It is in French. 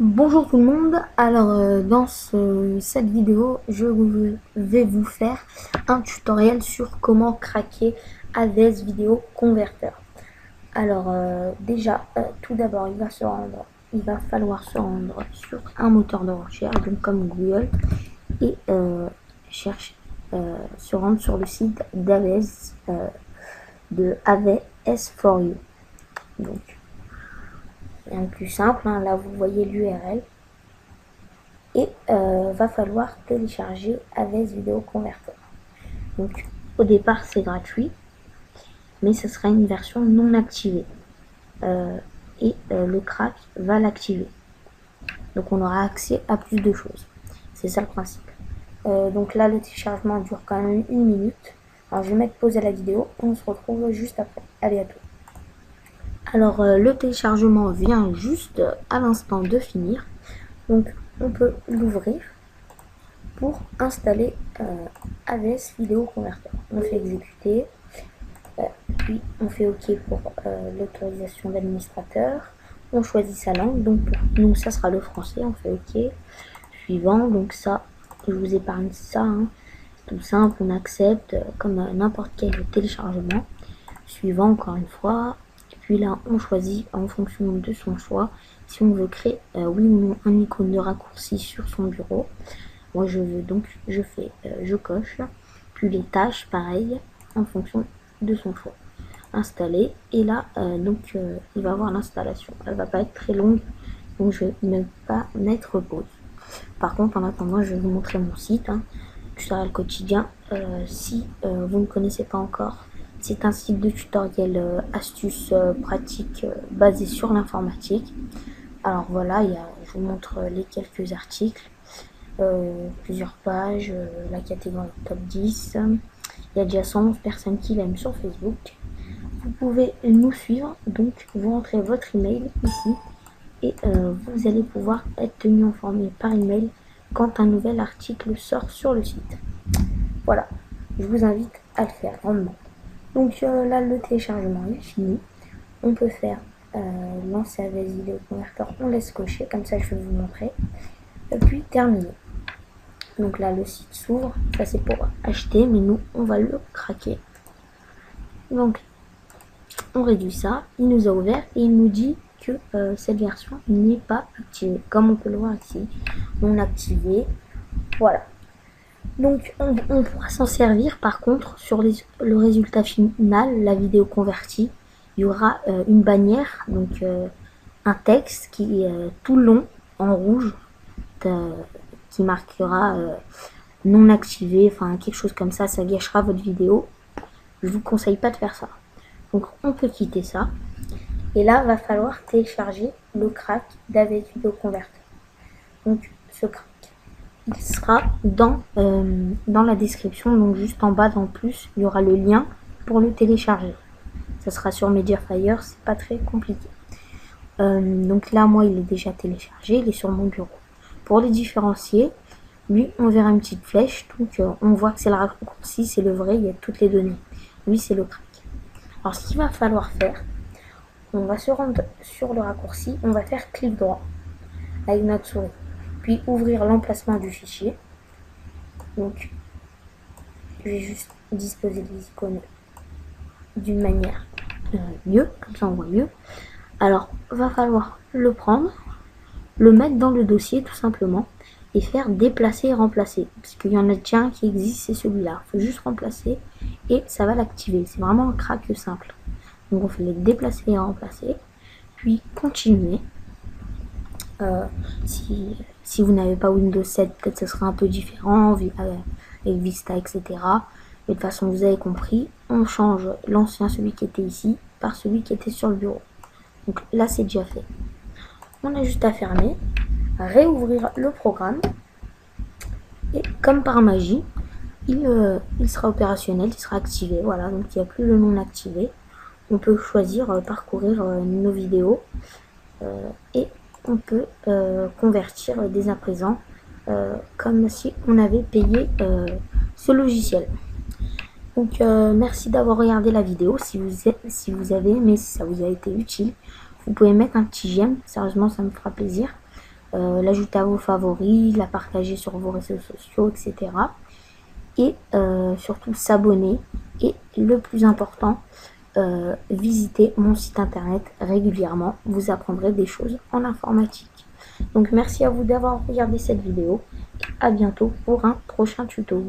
Bonjour tout le monde, alors dans cette vidéo je vais vous faire un tutoriel sur comment craquer AVS Video Converter. Alors déjà tout d'abord il va falloir se rendre sur un moteur de recherche donc comme Google et se rendre sur le site d'AVS de AVS4U. Donc rien de plus simple, hein. Là vous voyez l'URL et va falloir télécharger AVS Video Converter. Donc au départ c'est gratuit, mais ce sera une version non activée le crack va l'activer. Donc on aura accès à plus de choses. C'est ça le principe. Donc là le téléchargement dure quand même 1 minute. Alors je vais mettre pause à la vidéo et on se retrouve juste après. Allez, à tout. Alors le téléchargement vient juste à l'instant de finir. Donc on peut l'ouvrir pour installer AVS Video Converter. On fait exécuter, puis on fait OK pour l'autorisation d'administrateur. On choisit sa langue, donc pour nous ça sera le français. On fait OK. Suivant, donc ça, je vous épargne ça, hein. Tout simple, on accepte comme n'importe quel téléchargement. Suivant, encore une fois. Et puis là, on choisit en fonction de son choix si on veut créer oui ou non un icône de raccourci sur son bureau. Moi je veux, donc je coche, puis les tâches pareil en fonction de son choix. Installer, et là il va avoir l'installation. Elle va pas être très longue, donc je vais même pas mettre pause. Par contre en attendant je vais vous montrer mon site, hein, tutoriel quotidien. Si vous ne connaissez pas encore, c'est un site de tutoriel astuces pratiques basé sur l'informatique. Alors voilà, je vous montre les quelques articles, plusieurs pages, la catégorie top 10. Il y a déjà 111 personnes qui l'aiment sur Facebook. Vous pouvez nous suivre, donc vous rentrez votre email ici et vous allez pouvoir être tenu informé par email quand un nouvel article sort sur le site. Voilà, je vous invite à le faire grandement. Donc là le téléchargement est fini. On peut faire lancer AVS Video Converter, on laisse cocher, comme ça je vais vous montrer. Et puis terminé. Donc là le site s'ouvre, ça c'est pour acheter, mais nous on va le craquer. Donc on réduit ça, il nous a ouvert et il nous dit que cette version n'est pas activée, comme on peut le voir ici, non activée. Voilà. Donc on pourra s'en servir par contre sur le résultat final, la vidéo convertie. Il y aura une bannière, donc un texte qui est tout long en rouge, qui marquera non activé, enfin quelque chose comme ça gâchera votre vidéo. Je vous conseille pas de faire ça. Donc on peut quitter ça. Et là va falloir télécharger le crack d'AVS Video Converter. Donc ce crack, il sera dans la description, donc juste en bas dans plus, il y aura le lien pour le télécharger. Ça sera sur Mediafire, c'est pas très compliqué. Donc là, moi, il est déjà téléchargé, il est sur mon bureau. Pour les différencier, lui, on verra une petite flèche, donc on voit que c'est le raccourci, c'est le vrai, il y a toutes les données. Lui, c'est le crack. Alors, ce qu'il va falloir faire, on va se rendre sur le raccourci, on va faire clic droit avec notre souris, puis ouvrir l'emplacement du fichier. Donc, je vais juste disposer les icônes d'une manière mieux, comme ça on voit mieux. Alors va falloir le prendre, le mettre dans le dossier tout simplement et faire déplacer et remplacer, parce qu'il y en a déjà un qui existe, c'est celui-là. Il faut juste remplacer et ça va l'activer. C'est vraiment un crack simple. Donc on fait les déplacer et remplacer, puis continuer. Si vous n'avez pas Windows 7, peut-être ce sera un peu différent avec Vista, etc. Mais de toute façon, vous avez compris, on change l'ancien, celui qui était ici, par celui qui était sur le bureau. Donc là, c'est déjà fait. On a juste à fermer, à réouvrir le programme. Et comme par magie, il sera opérationnel, il sera activé. Voilà, donc il n'y a plus le non activé. On peut choisir parcourir nos vidéos et on peut convertir dès à présent comme si on avait payé ce logiciel. Donc merci d'avoir regardé la vidéo. Si vous avez aimé, si ça vous a été utile, vous pouvez mettre un petit j'aime, sérieusement ça me fera plaisir. l'ajouter à vos favoris, la partager sur vos réseaux sociaux, etc. Et surtout s'abonner. Et le plus important, visiter mon site internet régulièrement. Vous apprendrez des choses en informatique. Donc merci à vous d'avoir regardé cette vidéo. À bientôt pour un prochain tuto.